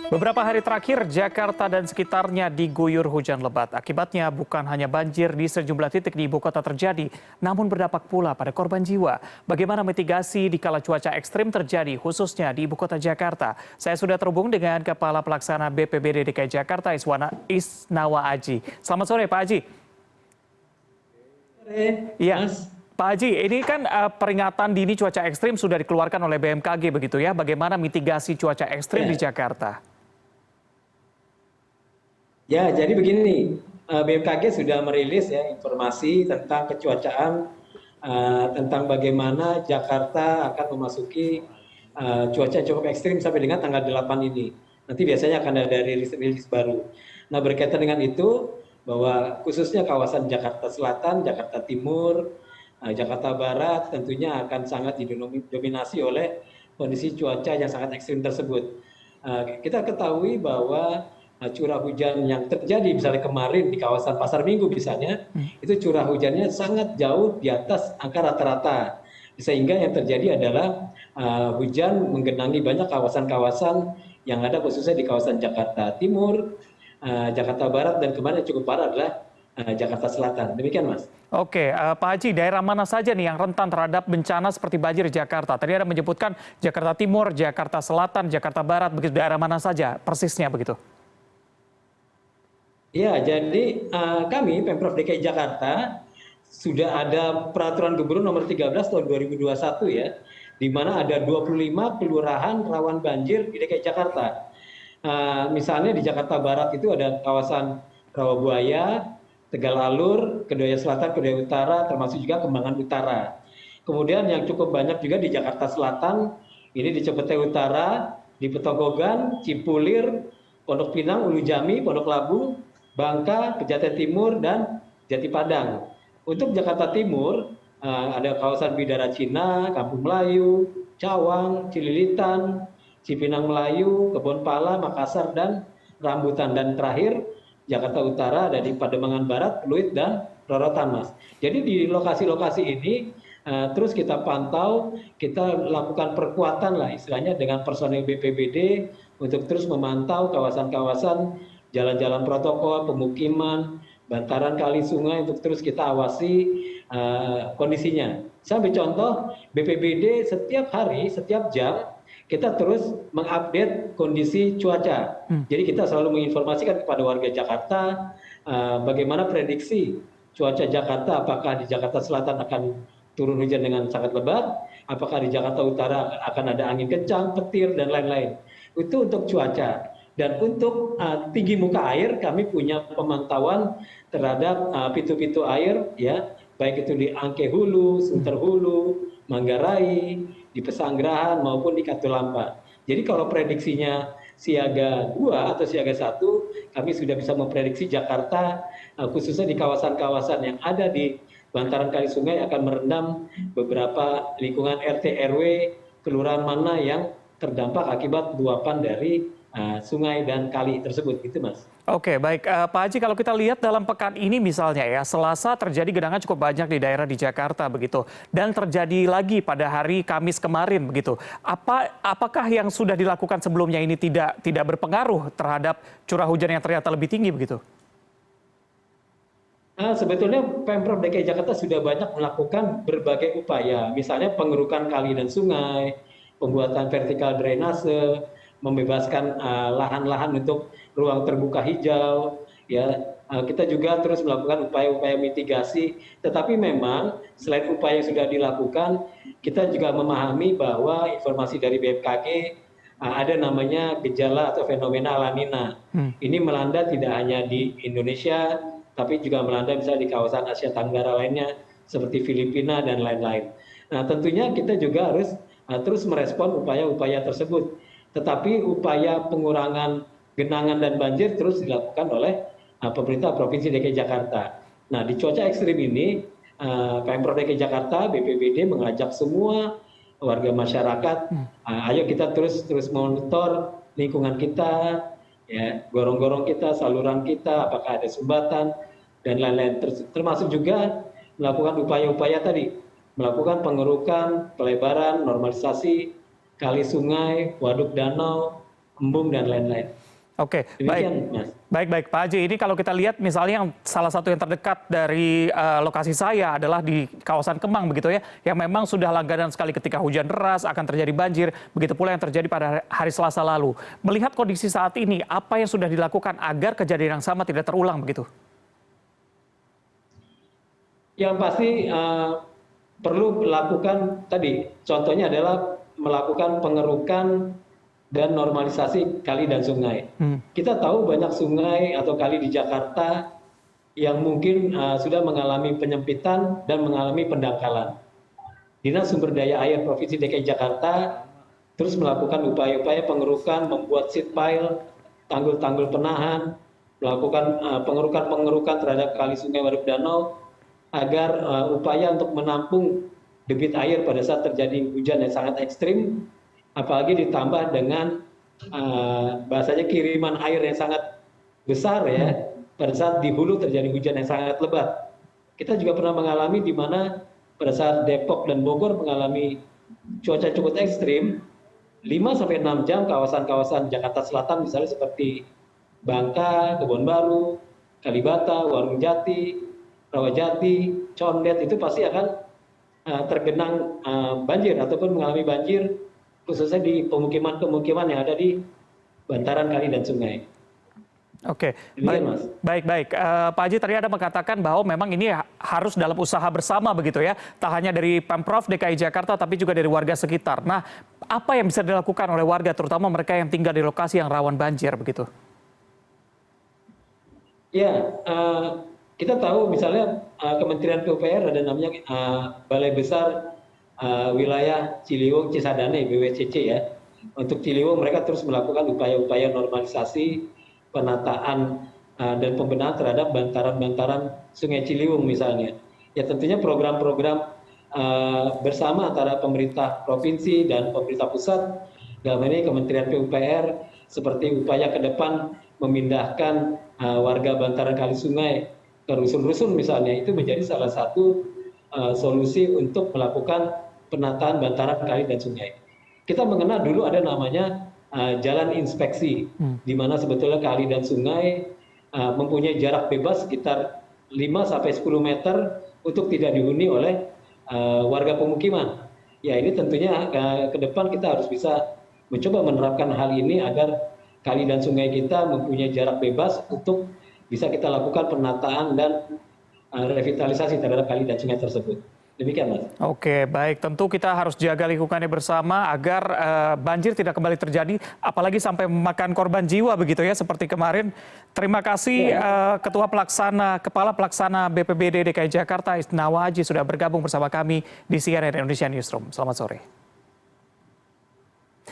Beberapa hari terakhir, Jakarta dan sekitarnya diguyur hujan lebat. Akibatnya bukan hanya banjir di sejumlah titik di ibu kota terjadi, namun berdampak pula pada korban jiwa. Bagaimana mitigasi di kala cuaca ekstrim terjadi, khususnya di ibu kota Jakarta? Saya sudah terhubung dengan Kepala Pelaksana BPBD DKI Jakarta, Isnawa Aji. Selamat sore, Pak Aji. Iya, Mas. Pak Haji, ini kan peringatan dini cuaca ekstrim sudah dikeluarkan oleh BMKG begitu ya. Bagaimana mitigasi cuaca ekstrim di Ya, Jakarta? ya, jadi begini, BMKG sudah merilis ya informasi tentang kecuacaan, tentang bagaimana Jakarta akan memasuki cuaca yang cukup ekstrim sampai dengan tanggal 8 ini. Nanti biasanya akan ada rilis baru. Nah, berkaitan dengan itu, bahwa khususnya kawasan Jakarta Selatan, Jakarta Timur, Jakarta Barat tentunya akan sangat didominasi oleh kondisi cuaca yang sangat ekstrim tersebut. Kita ketahui bahwa curah hujan yang terjadi misalnya kemarin di kawasan Pasar Minggu misalnya, itu curah hujannya sangat jauh di atas angka rata-rata. Sehingga yang terjadi adalah hujan menggenangi banyak kawasan-kawasan yang ada khususnya di kawasan Jakarta Timur, Jakarta Barat, dan kemarin yang cukup parah adalah Jakarta Selatan. Demikian, Mas. Oke, Pak Haji, daerah mana saja nih yang rentan terhadap bencana seperti banjir di Jakarta? Tadi ada menyebutkan Jakarta Timur, Jakarta Selatan, Jakarta Barat, begitu daerah mana saja persisnya begitu? Ya, jadi kami Pemprov DKI Jakarta sudah ada peraturan gubernur nomor 13 tahun 2021 ya, di mana ada 25 kelurahan rawan banjir di DKI Jakarta. Misalnya di Jakarta Barat itu ada kawasan Rawabuaya, Tegal Alur, Kedoya Selatan, Kedoya Utara, termasuk juga Kembangan Utara. Kemudian yang cukup banyak juga di Jakarta Selatan, ini di Cipete Utara, di Petogogan, Cipulir, Pondok Pinang, Ulu Jami, Pondok Labu, Bangka, Pejaten Timur, dan Jati Padang. Untuk Jakarta Timur, ada kawasan Bidara Cina, Kampung Melayu, Cawang, Cililitan, Cipinang Melayu, Kebon Pala, Makassar, dan Rambutan. Dan terakhir, Jakarta Utara ada di Pademangan Barat, Pluit, dan Rorotan, Mas. Jadi di lokasi-lokasi ini terus kita pantau, kita lakukan perkuatan lah istilahnya dengan personil BPBD untuk terus memantau kawasan-kawasan, jalan-jalan protokol, pemukiman, bantaran kali sungai untuk terus kita awasi kondisinya. Sampai contoh, BPBD setiap hari, setiap jam, kita terus mengupdate kondisi cuaca. Jadi kita selalu menginformasikan kepada warga Jakarta bagaimana prediksi cuaca Jakarta, apakah di Jakarta Selatan akan turun hujan dengan sangat lebat, apakah di Jakarta Utara akan ada angin kencang, petir, dan lain-lain. Itu untuk cuaca. Dan untuk tinggi muka air, kami punya pemantauan terhadap pintu-pintu air, ya, baik itu di Angke Hulu, Sunter Hulu, Manggarai, di Pesanggerahan maupun di Katulampa. Jadi kalau prediksinya siaga 2 atau siaga 1, kami sudah bisa memprediksi Jakarta khususnya di kawasan-kawasan yang ada di bantaran kali sungai akan merendam beberapa lingkungan RT RW kelurahan mana yang terdampak akibat luapan dari sungai dan kali tersebut, gitu, Mas. Oke, baik. Pak Haji, kalau kita lihat dalam pekan ini misalnya ya, Selasa terjadi genangan cukup banyak di daerah di Jakarta begitu. Dan terjadi lagi pada hari Kamis kemarin begitu. Apakah yang sudah dilakukan sebelumnya ini tidak berpengaruh terhadap curah hujan yang ternyata lebih tinggi begitu? Sebetulnya Pemprov DKI Jakarta sudah banyak melakukan berbagai upaya, misalnya pengerukan kali dan sungai, pembuatan vertikal drainase, membebaskan lahan-lahan untuk ruang terbuka hijau, ya. Kita juga terus melakukan upaya-upaya mitigasi, tetapi memang selain upaya yang sudah dilakukan, kita juga memahami bahwa informasi dari BMKG ada namanya gejala atau fenomena La Nina. Ini melanda tidak hanya di Indonesia, tapi juga melanda misalnya di kawasan Asia Tenggara lainnya seperti Filipina dan lain-lain. Nah, tentunya kita juga harus terus merespon upaya-upaya tersebut. Tetapi upaya pengurangan genangan dan banjir terus dilakukan oleh pemerintah Provinsi DKI Jakarta. Nah, di cuaca ekstrim ini, Pemprov DKI Jakarta, BPBD mengajak semua warga masyarakat, ayo kita terus monitor lingkungan kita, ya, gorong-gorong kita, saluran kita, apakah ada sumbatan, dan lain-lain. Termasuk juga melakukan upaya-upaya tadi, melakukan pengerukan, pelebaran, normalisasi kali sungai, waduk danau, embung dan lain-lain. Oke, Demikian, Mas. baik Pak Haji. Ini kalau kita lihat misalnya yang salah satu yang terdekat dari lokasi saya adalah di kawasan Kemang begitu ya, yang memang sudah langganan sekali ketika hujan deras akan terjadi banjir, begitu pula yang terjadi pada hari Selasa lalu. Melihat kondisi saat ini, apa yang sudah dilakukan agar kejadian yang sama tidak terulang begitu? Yang pasti perlu melakukan tadi, contohnya adalah melakukan pengerukan dan normalisasi kali dan sungai. Kita tahu banyak sungai atau kali di Jakarta yang mungkin sudah mengalami penyempitan dan mengalami pendangkalan. Dinas Sumber Daya Air Provinsi DKI Jakarta terus melakukan upaya-upaya pengerukan, membuat seat pile, tanggul-tanggul penahan, melakukan pengerukan terhadap kali sungai waduk danau, agar upaya untuk menampung debit air pada saat terjadi hujan yang sangat ekstrim, apalagi ditambah dengan bahasanya kiriman air yang sangat besar ya, pada saat di hulu terjadi hujan yang sangat lebat. Kita juga pernah mengalami di mana pada saat Depok dan Bogor mengalami cuaca cukup ekstrim, 5-6 jam kawasan-kawasan Jakarta Selatan misalnya seperti Bangka, Kebon Baru, Kalibata, Warung Jati, Rawajati, Condet itu pasti akan tergenang banjir ataupun mengalami banjir, khususnya di pemukiman-pemukiman yang ada di bantaran kali dan sungai. Oke, Demikian, baik. Pak Haji tadi ada mengatakan bahwa memang ini harus dalam usaha bersama begitu ya, tak hanya dari Pemprov DKI Jakarta tapi juga dari warga sekitar. Nah, apa yang bisa dilakukan oleh warga, terutama mereka yang tinggal di lokasi yang rawan banjir begitu? Ya, kita tahu misalnya Kementerian PUPR ada namanya Balai Besar Wilayah Ciliwung Cisadane BWCC ya. Untuk Ciliwung mereka terus melakukan upaya-upaya normalisasi, penataan dan pembenahan terhadap bantaran-bantaran Sungai Ciliwung misalnya. Ya tentunya program-program bersama antara pemerintah provinsi dan pemerintah pusat, dalam ini Kementerian PUPR, seperti upaya ke depan memindahkan warga bantaran kali sungai ke rusun-rusun misalnya, itu menjadi salah satu solusi untuk melakukan penataan bantaran kali dan sungai. Kita mengenal dulu ada namanya jalan inspeksi, di mana sebetulnya kali dan sungai mempunyai jarak bebas sekitar 5-10 meter untuk tidak dihuni oleh warga pemukiman. Ya ini tentunya ke depan kita harus bisa mencoba menerapkan hal ini agar kali dan sungai kita mempunyai jarak bebas untuk bisa kita lakukan penataan dan revitalisasi terhadap kali dan sungai tersebut. Demikian, Mas. Oke, baik. Tentu kita harus jaga lingkungannya bersama agar banjir tidak kembali terjadi, apalagi sampai memakan korban jiwa begitu ya, seperti kemarin. Terima kasih Kepala Pelaksana BPBD DKI Jakarta, Isnawa Haji, sudah bergabung bersama kami di CNN Indonesia Newsroom. Selamat sore.